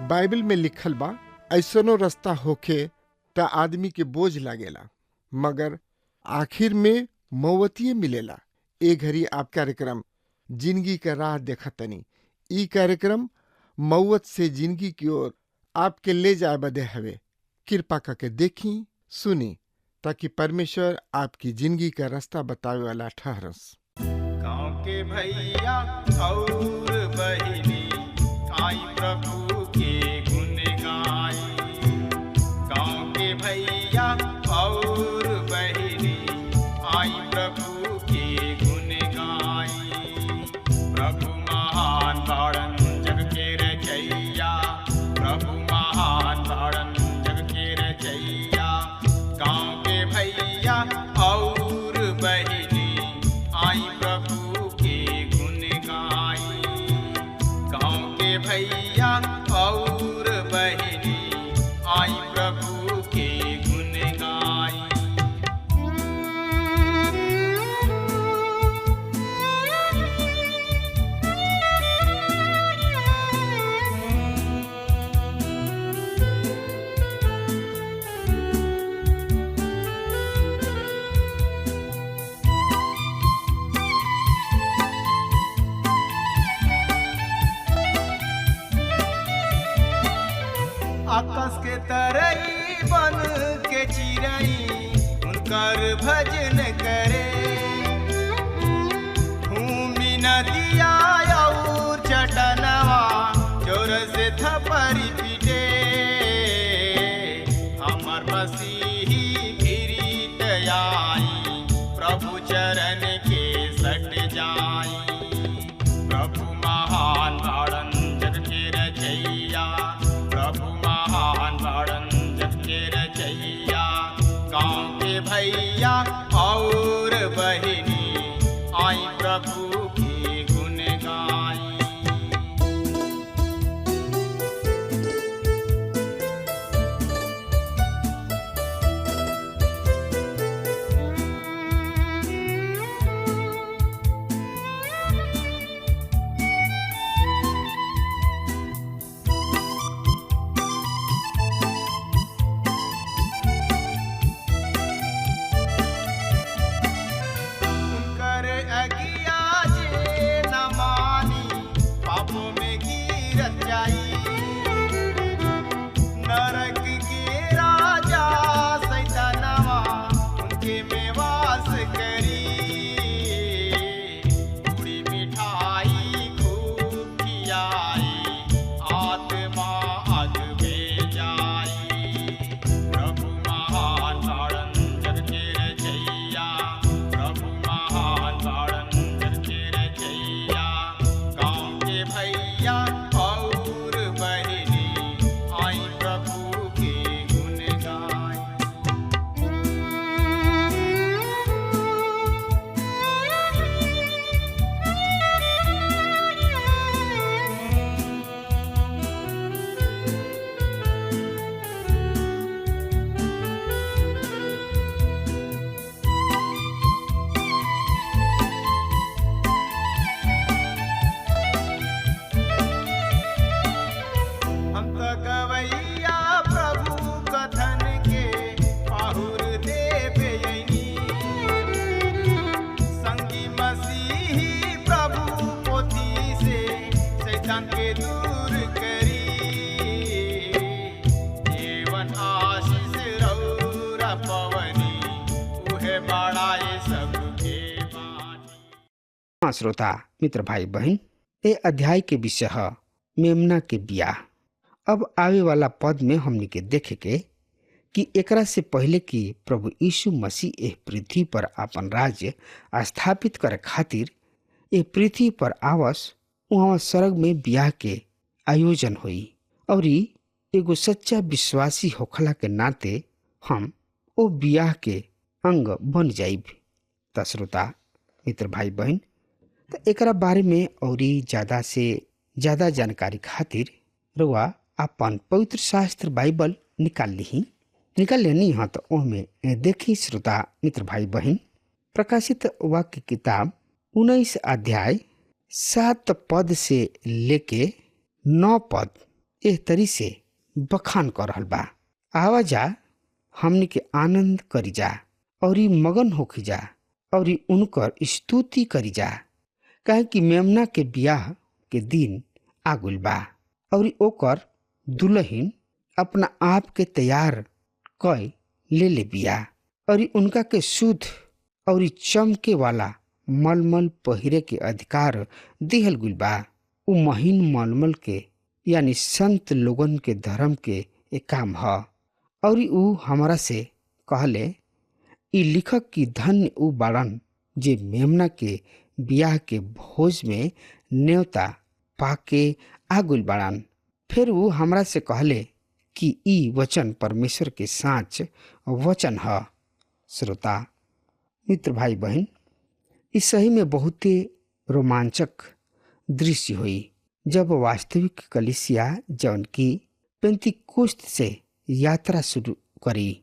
Bible में लिखल बा, ऐसनो रास्ता होखे त आदमी के बोझ लागेला, मगर आखिर में मौवतिये मिलेला। ए घड़ी आप कार्यक्रम जिंदगी का राह देखा तनी। ई कार्यक्रम मौत से जिंदगी की ओर आपके ले जाए बदे हवे। कृपा करके देखी, सुनी, ताकि परमेश्वर आपकी जिंदगी का रास्ता बतावे वाला ठहरस। गाँव के भैया और बहिनी आई प्रभु के गुण गाई। गाँव के भैया और बहिनी आई प्रभु के गुण गाई। प्रभु महान बाड़न जग के रचैया, प्रभु महान बाड़न जग के रचैया। गाँव के भैया और बहिनी आई प्रभु के गुण गाई। गाँव के भैया और बहिनी आई प्रभु के गुण गाई। आकाश के तरई बन के चिरई उनकर भजन करे। भूमि नदिया और चटनवा जोर से थपरी पीटे। हमर मसीही फिरीत आई, प्रभु चरण के सट जाई। प्रभु महान बाड़न जग के रचैया, प्रभु महान बाड़न जग के रचैया। गाँव के भैया और बहिनी आई प्रभु के गुण गाई। उनकर अगिया जे न मानी पापों में गिरत जाई। नरक के राजा सैतानवा उनके में वास करी। पूरी मिठाई खूब खियाई, आत्मा अग में जाई। प्रभु महान बाड़न जग के रचैया, प्रभु महान बाड़न जग के रचैया। गाँव के भैया और बहिनी आई प्रभु के गुण गाई। हम तो गवैया प्रभु कथन के पाहुर देवे यनी। संगी मसीही प्रभु पोथी से शैतान के दूर करी। जीवन आशीष रौरा पवनी उहे बाड़ाए सबके बानी। हाँ श्रोता मित्र भाई बहन, ए अध्याय के विषय है मेमना के बियाह। अब आवे वाला पद में हमनी के देखे के कि एकरा से पहले कि प्रभु यीशु मसीह एह पृथ्वी पर अपन राज्य स्थापित करे खातिर एह पृथ्वी पर आवस, वहाँ स्वर्ग में ब्याह के आयोजन हुई और एगो सच्चा विश्वासी होखला के नाते हम ओ ब्याह के अंग बन जाइब। त श्रोता मित्र भाई बहन, त एकरा बारे में और ज्यादा से ज्यादा जानकारी खातिर रुआ अपन पवित्र शास्त्र बाइबल निकाल लेनी हाँ। तो ओहमे देखी श्रोता मित्र भाई बहन, प्रकाशित वाक्य किताब 19 अध्याय 7 पद से लेके 9 पद एह तरी से बखान कर रहल बा। आवाजा हमनी के आनंद करी जा और मगन होखी जा और उनकर स्तुति करी जा, काहे कि मेमना के ब्याह के दिन आगुल बा और ओकर दुल्हन अपना आप के तैयार कय ले बिया और उनका के शुद्ध और चमके वाला मलमल पहिरे के अधिकार दिहल गुल बा। उ महीन मलमल के यानी संत लोगन के धर्म के एक काम ह। और उ हमारा से कहले, ई लिखक की धन्य उ बाड़न जे मेमना के ब्याह के भोज में न्योता पाके आगुल बाड़न। फिर उ हमरा से कहले कि ई वचन परमेश्वर के साँच वचन ह। श्रोता मित्र भाई बहन, इस सही में बहुते रोमांचक दृश्य हुई जब वास्तविक कलीसिया जौन की पेंतीकोस्त से यात्रा शुरू करी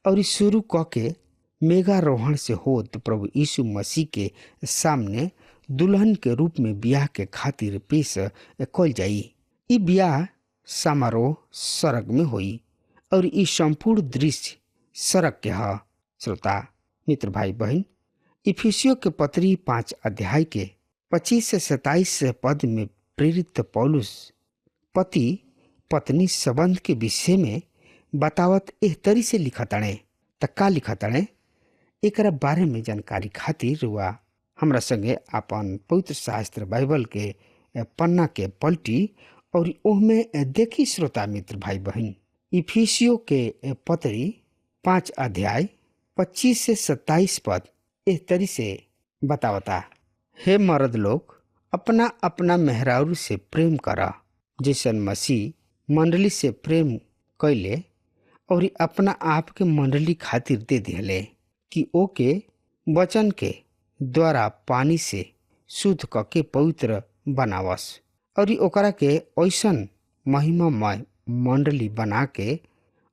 और शुरू क के मेघारोहण से होत प्रभु यीशु मसीह के सामने दुल्हन के रूप में ब्याह के खातिर पेश कल जाई। ई ब्याह समारोह स्वर्ग में हुई और ई संपूर्ण दृश्य स्वर्ग के ह। श्रोता मित्र भाई बहन, इफिसियों के पत्री 5 अध्याय के 25 से 27 पद में प्रेरित पौलुस पति पत्नी संबंध के विषय में बतावत एह तरी से लिखताणे। त का लिखताणे एकरा बारे में जानकारी खातिर हुआ हमरा संगे अपन पवित्र शास्त्र बाइबल के पन्ना के पलटी और ओहमे देखी। श्रोता मित्र भाई बहन, इफिसियों के पत्री 5 अध्याय 25 से 27 पद एह तरी से बतावता, हे मर्द लोग, अपना अपना मेहरारू से प्रेम करा जैसन मसीह मंडली से प्रेम कैले और अपना आप के मंडली खातिर दे दिले कि ओके वचन के द्वारा पानी से शुद्ध कके पवित्र बनावस और ओकरा के ऐसन महिमामय मंडली बना के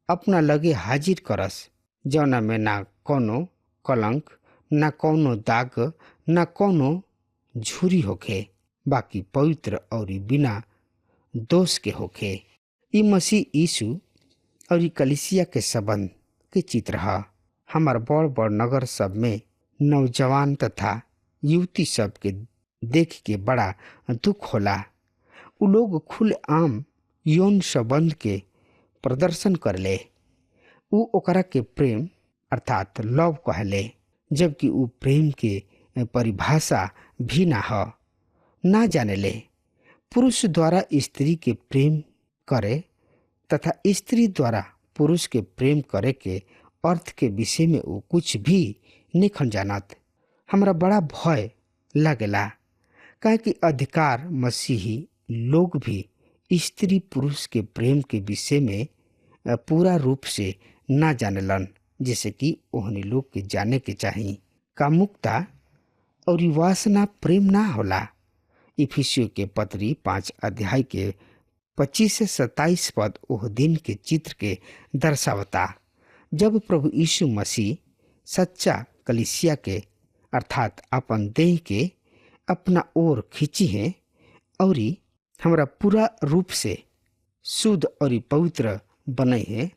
अपना लगे हाजिर करस, जौना में ना कोनो कलंक, ना कोनो दाग, ना कोनो झुरी होखे, बाकी पवित्र और बिना दोष के होखे। ई मसीह यीशु और कलीसिया के संबंध के चित्र है। हमार बड़ बड़ नगर सब में नौजवान तथा युवती सब के देख के बड़ा दुख होला। उ लोग खुले आम यौन संबंध के प्रदर्शन करले। उ ओकरा के प्रेम अर्थात लव कहले, जबकि उ प्रेम के परिभाषा भी ना जानेले। पुरुष द्वारा स्त्री के प्रेम करे तथा स्त्री द्वारा पुरुष के प्रेम करे के अर्थ के विषय में वो कुछ भी नहीं जानत। हमरा बड़ा भय लगेला, काहे कि अधिकार मसीही लोग भी स्त्री पुरुष के प्रेम के विषय में पूरा रूप से ना जानेलन, जैसे कि ओहनी लोग के जाने के चाहिए। कामुकता और वासना प्रेम ना होला। इफिसियों के पत्री 5 अध्याय के 25 से 27 पद ओह दिन के चित्र के दर्शावता, जब प्रभु यीशु मसीह सच्चा कलीसिया के अर्थात अपन देह के अपना ओर खींची है और हमरा पूरा रूप से शुद्ध और पवित्र बने है।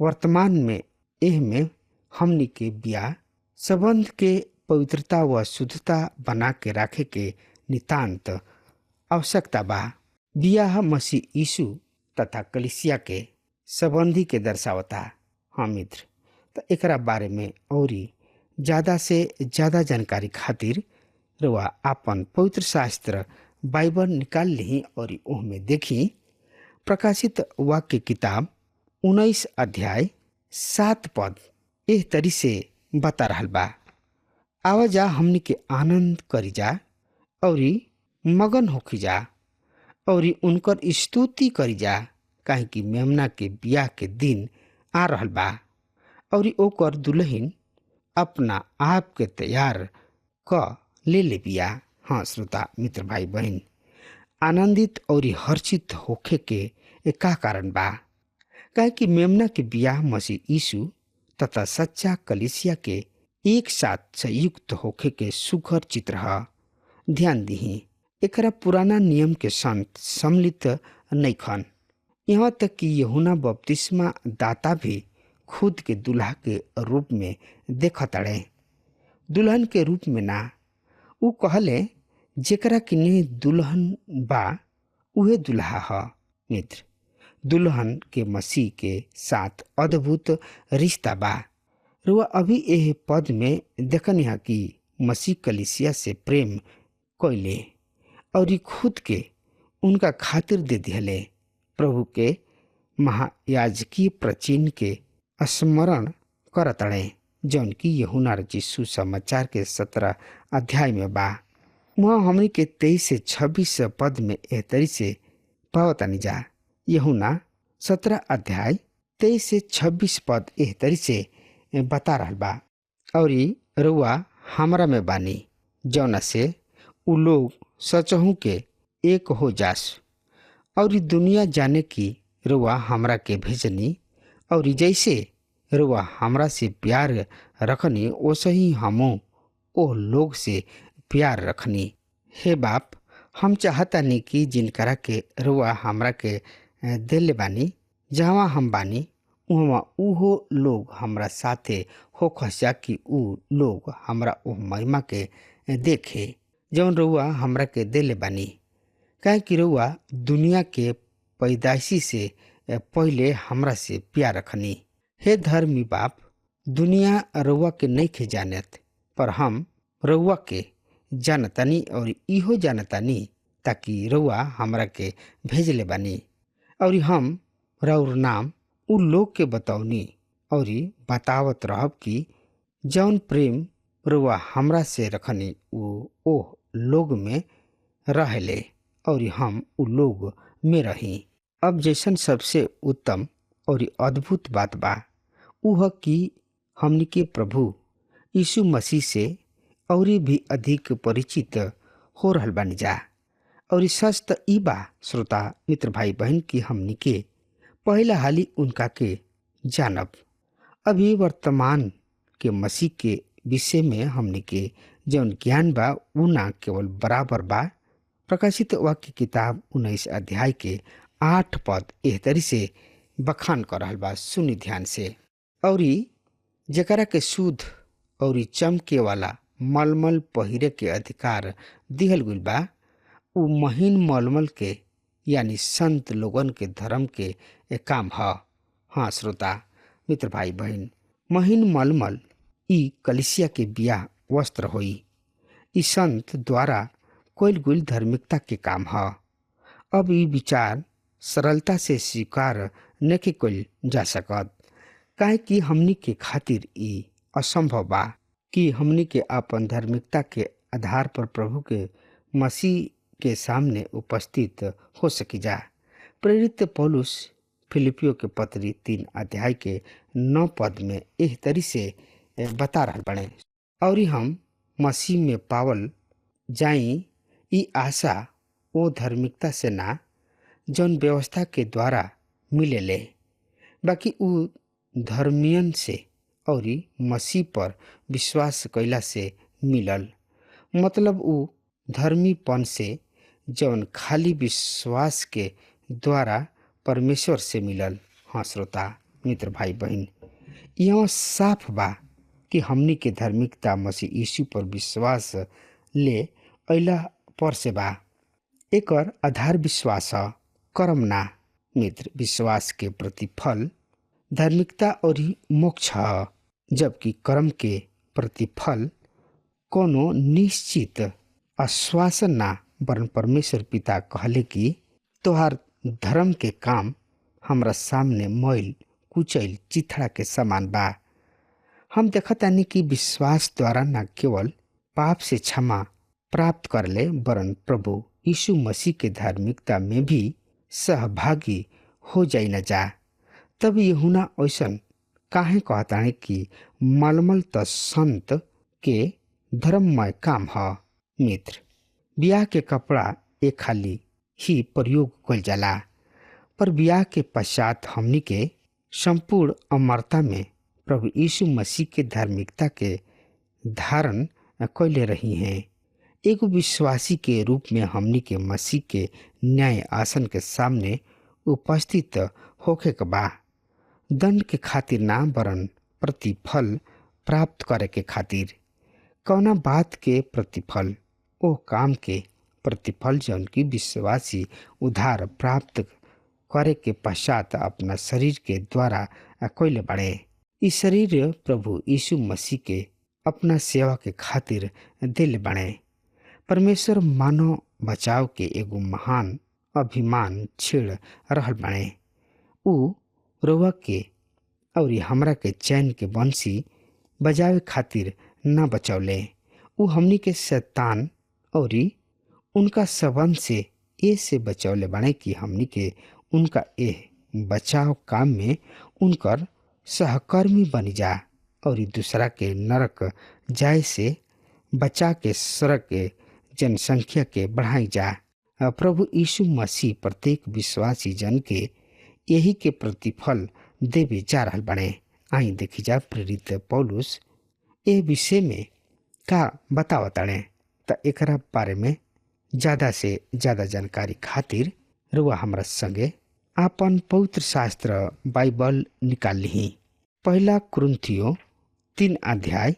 वर्तमान में एह में हमनी के ब्याह संबंध के पवित्रता व शुद्धता बना के रखे के नितांत आवश्यकता बा। ब्याह मसीह यीशु तथा कलीसिया के संबंधी के दर्शावता। हाँ मित्र, तो एकरा बारे में और ज्यादा से ज्यादा जानकारी खातिर रवा आपन पवित्र शास्त्र बाइबल निकाल ली और ओहमे देखी प्रकाशित वाक्य किताब 19 अध्याय 7 पद एह तरी से बता रहल बा। आवाजा हमनी के आनंद करी जा और मगन होखी जा और उनकर स्तुति करी जा, काहे कि मेमना के बियाह के दिन आ रहल बा और ओकर दुल्हन अपना आप के तैयार क ले बिया। हाँ श्रोता मित्र भाई बहन, आनंदित और हर्षित होखे के का कारण बा, काहे कि मेमना के बियाह मसीह यीशु तथा सच्चा कलीसिया के एक साथ संयुक्त होखे के सुघर चित्र है। ध्यान दीही, एकरा पुराना नियम के संत सम्मिलित नहीं खन। यहाँ तक कि यूहन्ना बपतिस्मा दाता भी खुद के दुल्हा के रूप में देखताड़े, दुल्हन के रूप में ना। उ कहले जेकरा किने दुल्हन बा उहे दुल्हा ह। मित्र, दुल्हन के मसीह के साथ अद्भुत रिश्ता बा। रुआ अभी यह पद में देखनी है कि मसीह कलीसिया से प्रेम कैले और खुद के उनका खातिर दे दिले। प्रभु के महायाजकीय प्रचिन के स्मरण करतड़े, जौन की यूहन्ना रचित सुसमाचार के 17 अध्याय में बा। वहाँ हमनी के 23 से 26 पद में एह तरी से पावतानी जा। यूहन्ना 17 अध्याय 23 से 26 पद एह तरी से बता रहल बा, और रउआ हमरा में बानी, जौना से उ लोग सचहू के एक हो जास, और दुनिया जाने की रउआ हमरा के भेजनी, और जैसे रउआ हमरा से प्यार रखनी वैसे ही हमू ओ लोग से प्यार रखनी। हे बाप, हम चाहतानी कि जिनकरा के रउआ हमरा के देले बानी, जहाँ हम बानी उहवा उहो लोग हमरा साथे हो खसा कि उ लोग हमरा ओ महिमा के देखे जौन रउआ हमरा के देले बानी। काहे कि रउआ दुनिया के पैदाइशी से पहले हमरा से प्यार रखनी। हे धर्मी बाप, दुनिया रउआ के नहीं खे जानत, पर हम रउआ के जानतानी और इहो जानतानी ताकि रउआ हमरा के भेजले बानी। और हम रउर नाम उ लोग के बतौनी और बतावत रहब कि जौन प्रेम रउआ हमरा से रखनी उ ओह लोग में रहले और हम उ लोग में रही। अब जैसन सबसे उत्तम और अद्भुत बात बा उह कि हमनी के प्रभु यीशु मसीह से और भी अधिक परिचित हो रहल बानी जा। और सच त ई बा श्रोता मित्र भाई बहन की हमनी के पहला हाली उनका के जानब। अभी वर्तमान के मसीह के विषय में हमनी के जौन ज्ञान बा उ ना केवल बराबर बा। प्रकाशित वाक्य किताब 19 अध्याय के 8 पद एह तरी से बखान कर रहल बा, सुनी ध्यान से। और जकरा के शुद्ध और चमके वाला मलमल पहिरे के अधिकार दिहल गइल बा, उ महीन मलमल के यानी संत लोगन के धर्म के एक काम है। हाँ श्रोता मित्र भाई बहन, महीन मलमल ई कलिसिया के बियाह वस्त्र होई। ई संत द्वारा कोइल गुल धार्मिकता के काम है। अब ई विचार सरलता से स्वीकार नहीं कइल जा सकत, काहे कि हमनी के खातिर ई असंभव बा कि हमनी के अपन धार्मिकता के आधार पर प्रभु के मसीह के सामने उपस्थित हो सकी जा। प्रेरित पौलुस फिलिपियो के पत्री 3 अध्याय के 9 पद में एह तरी से बता रहल बने, और हम मसीह में पावल जाई ई आशा ओ धार्मिकता से ना जौन व्यवस्था के द्वारा मिलेले, बाकी उ धर्मियन से और मसीह पर विश्वास कैला से मिलल। मतलब उ धर्मीपन से जौन खाली विश्वास के द्वारा परमेश्वर से मिलल। हाँ श्रोता मित्र भाई बहन, यहाँ साफ बा कि हमनी के धार्मिकता मसीह यीशु पर विश्वास ले अइला पर से बा। एकर आधार विश्वास है, कर्म ना। मित्र, विश्वास के प्रतिफल धार्मिकता और मोक्ष है, जबकि कर्म के प्रतिफल कोनो निश्चित आश्वासन ना, वरन परमेश्वर पिता कहले कि तोहार धर्म के काम हमरा सामने मैल कुचैल चिथड़ा के समान बा। हम देखतानी कि विश्वास द्वारा न केवल पाप से क्षमा प्राप्त करले, वरन प्रभु यीशु मसीह के धार्मिकता में भी सहभागी हो जाई न जा, तब यूहन्ना ऐसन काहे कहताणे कि मलमल त संत के धर्ममय काम ह। मित्र, ब्याह के कपड़ा एक खाली ही प्रयोग कइल जाला, पर ब्याह के पश्चात हमनी के संपूर्ण अमरता में प्रभु यीशु मसीह के धार्मिकता के धारण कैले रही हैं। एगो विश्वासी के रूप में हमनी के मसीह के न्याय आसन के सामने उपस्थित होखे के बा, दंड के खातिर ना वरन प्रतिफल प्राप्त करे के खातिर। कौना बात के प्रतिफल? ओ काम के प्रतिफल जौन की विश्वासी उधार प्राप्त करे के पश्चात अपना शरीर के द्वारा कैले बाड़े। ई शरीर प्रभु यीशु मसीह के अपना सेवा के खातिर दिल बाड़े। परमेश्वर मानव बचाव के एगो महान अभिमान छेड़ रहल बाड़े। ऊ रउआ के और हमरा के चैन के बंसी बजावे खातिर न बचौले। ऊ हमनी के शैतान और उनका सबंध से ए से बचौले बाड़े कि हमनी के उनका बचाव काम में उनकर सहकर्मी बनी जा और दूसरा के नरक जाए से बचा के सड़क के जनसंख्या के बढ़ाई जा। प्रभु यीशु मसीह प्रत्येक विश्वासी जन के यही के प्रतिफल देवे जा रहल बने। आई देखी जा प्रेरित पौलुस ए विषय में का बतावताड़े, त एकरा बारे में ज्यादा से ज्यादा जानकारी खातिर रुआ हमरा संगे आपन पवित्र शास्त्र बाइबल निकाल ली। पहला कुरिन्थियों 3 अध्याय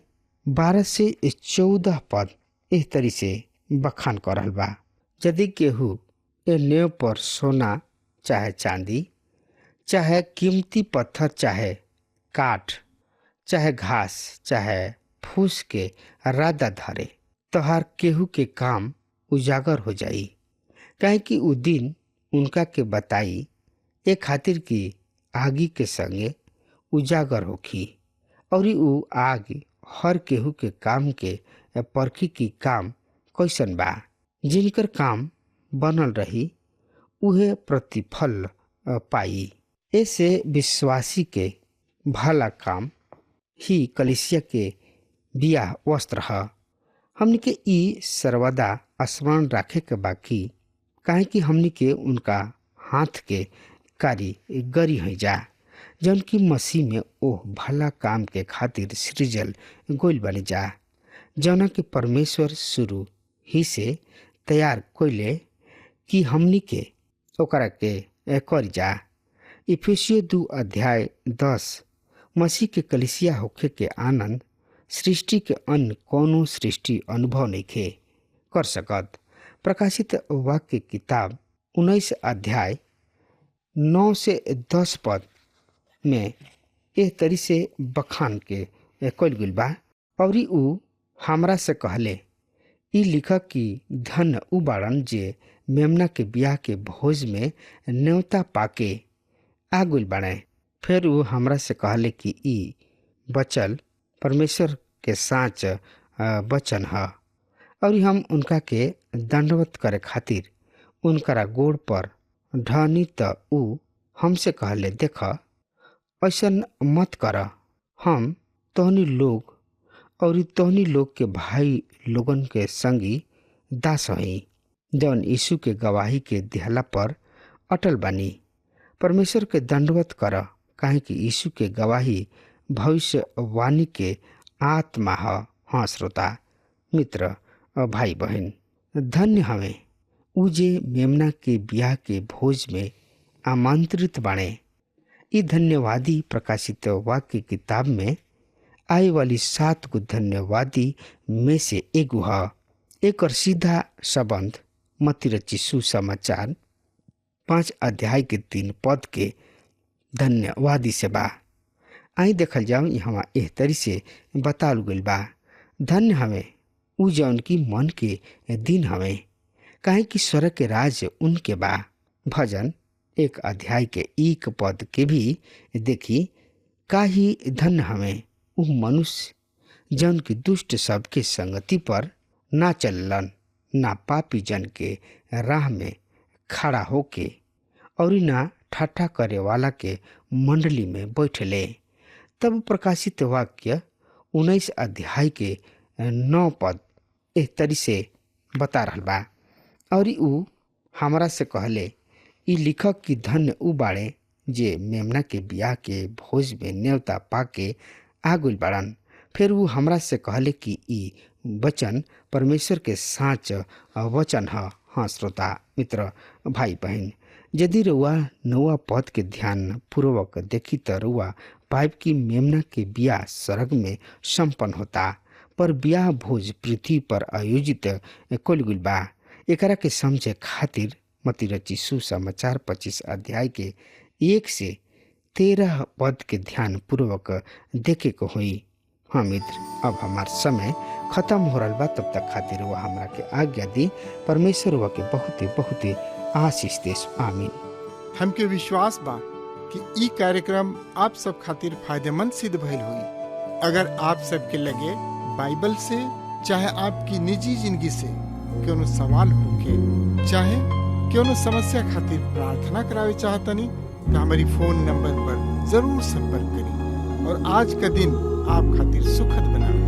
12 से 14 पद इस तरी से बखान कर रहल बा। यदि केहू ए नेव पर सोना चाहे चांदी चाहे कीमती पत्थर चाहे काठ चाहे घास चाहे फूस के रादा धरे, तोहार केहू के काम उजागर हो जाई। काहे कि उ दिन उनका के बताई ए खातिर की आगी के संगे उजागर होखी, और उ आग हर केहू के काम के परखी की काम कैसन बा। जिनकर काम बनल रही उहे प्रतिफल पाई। ऐसे विश्वासी के भला काम ही कलीसिया के बियाह वस्त्र ह। हमनी के ई सर्वदा स्मरण रखे के बाकी, काहे कि हमनी के उनका हाथ के कारीगरी है जा, जौन की मसीह में ओह भला काम के खातिर सृजल गोइल बने जा, जौना के परमेश्वर शुरू ही से तैयार कोइले कि हमनी के ओकरा के कर जा। इफिसियो 2 अध्याय 10 मसीह के कलीसिया होखे के आनंद सृष्टि के अन्य कोनो सृष्टि अनुभव नहीं कर सकत। प्रकाशित वाक्य किताब 19 अध्याय 9 से 10 पद में एह तरी से बखान के कइल गइल बा। और उ हमरा से कहले, ई लिखक कि धन उ बाड़न जे मेमना के ब्याह के भोज में न्योता पाके आ गइल बाड़े। फिर उ हमरा से कहले कि ई बचल परमेश्वर के साँच वचन ह, और हम उनका के दंडवत करे खातिर उनकरा गोड़ पर ढनी, त उ हमसे कहले, देख ऐसन मत कर। हम तोहनी लोग और तोहनी लोग के भाई लोगन के संगी दास हई, जौन यीशु के गवाही के दिहला पर अटल बानी। परमेश्वर के दंडवत कर, काहे कि यीशु के गवाही भविष्यवाणी के आत्मा ह। हाँ श्रोता मित्र भाई बहन, धन्य हमें उ जे मेमना के ब्याह के भोज में आमंत्रित बाणे। ई धन्यवादी प्रकाशित वाक्य किताब में आए वाली 7 गो धन्यवादी में से एगो ह। एक सीधा संबंध मत्ती रचित सुसमाचार 5 अध्याय के 3 पद के धन्यवादी से बा। आई देखल जाओ यहाँ एह तरी से बताल गइल बा, धन्य हमें उ जौन की मन के दिन हमें, काहे कि स्वर्ग के राज उनके बा। भजन 1 अध्याय के 1 पद के भी देखी, का ही धन्य हमें उ मनुष्य जौन की दुष्ट सबके संगति पर ना चललन, ना पापी जन के राह में खड़ा होके और ना ठाठा करे वाला के मंडली में बैठले। तब प्रकाशित वाक्य 19 अध्याय के 9 पद एह तरी से बता रहल बा। और ऊ हमरा से कहले, ई लिखक की धन्य ऊ बाड़े जे मेमना के बियाह के भोज में न्योता पाके आगुल बाड़न। फिर वो हमरा से कहले कि ई वचन परमेश्वर के साँच वचन ह। हाँ श्रोता मित्र भाई बहन, यदि रुआ 9 पद के ध्यान पूर्वक देखी तो रुआ पाइप की मेमना के बियाह स्वर्ग में संपन्न होता, पर बियाह भोज पृथ्वी पर आयोजित कुल गुल बा। एकरा के समझे खातिर मती रची सुसमाचार 25 अध्याय के 1 से 13 पद के ध्यान पूर्वक देखे को हुई। हाँ मित्र, अब हमार समय खत्म हो रहा बा। तब तक खातिर वह हमरा के आज्ञा दी। परमेश्वर वह के बहुते बहुते आशीष देश। आमीन। हमके विश्वास बा कि ई कार्यक्रम आप सब खातिर फायदेमंद सिद्ध भइल हुई। अगर आप सबके लगे बाइबल से चाहे आपकी निजी जिंदगी से कोनो सवाल होके चाहे कोनो समस्या खातिर प्रार्थना करावे चाहतनी तो हमारी फोन नंबर पर जरूर संपर्क करें और आज का दिन आप खातिर सुखद बनावे।